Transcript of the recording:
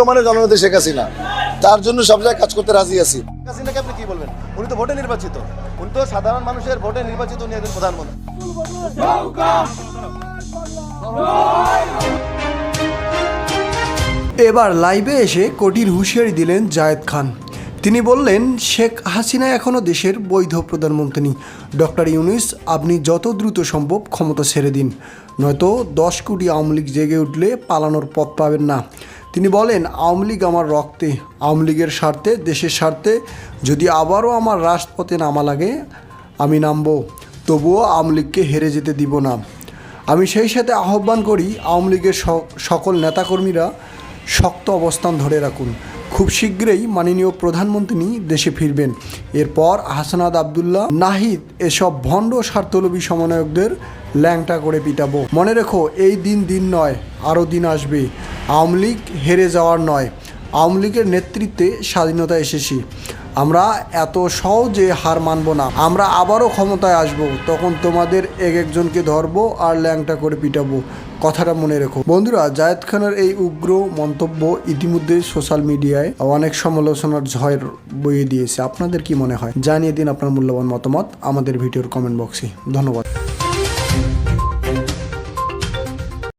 মানে জননেত্রী শেখ হাসিনা, তার জন্য সব জায়গায় কাজ করতে রাজি আছি। শেখ হাসিনাকে আপনি কি বলবেন? উনি তো ভোটে নির্বাচিত, উনি তো সাধারণ মানুষের ভোটে নির্বাচিত, উনি একজন প্রধানমন্ত্রী। এবার লাইভে এসে কঠিন হুঁশিয়ারি দিলেন জায়েদ খান। তিনি বললেন, শেখ হাসিনা এখনও দেশের বৈধ প্রধানমন্ত্রী। ডক্টর ইউনূস, আপনি যত দ্রুত সম্ভব ক্ষমতা ছেড়ে দিন, নয়তো 10 কোটি আওয়ামী লীগ জেগে উঠলে পালানোর পথ পাবেন না। তিনি বলেন, আওয়ামী লীগ আমার রক্তে, আওয়ামী লীগের স্বার্থে, দেশের স্বার্থে যদি আবারও আমার রাজপথে নামা লাগে আমি নামব, তবুও আওয়ামী লীগকে হেরে যেতে দিব না। আমি সেই সাথে আহ্বান করি আওয়ামী লীগের সকল নেতাকর্মীরা শক্ত অবস্থান ধরে রাখুন। খুব শীঘ্রই মাননীয় প্রধানমন্ত্রী দেশে ফিরবেন। এরপর হাসনাত আবদুল্লাহ, নাহিদ এসব ভণ্ড স্বার্থলোভী সমন্বয়কদের ল্যাংটা করে পিটাবো। মনে রেখো, এই দিন নয়, আরও দিন আসবে। আওয়ামী লীগ হেরে যাওয়ার নয়, আওয়ামী লীগের নেতৃত্বে স্বাধীনতা এসেছি। আমরা এত সহজে হার মানব না। আমরা আবারও ক্ষমতায় আসব, তখন তোমাদের এক একজনকে ধরবো আর ল্যাংটা করে পিটাবো। কথাটা মনে রেখো। বন্ধুরা, জায়েদ খানের এই উগ্র মন্তব্য ইতিমধ্যে সোশ্যাল মিডিয়ায় অনেক সমালোচনার ঝড় বইয়ে দিয়েছে। আপনাদের কি মনে হয়? জানিয়ে দিন আপনার মূল্যবান মতামত আমাদের ভিডিওর কমেন্ট বক্সে। ধন্যবাদ।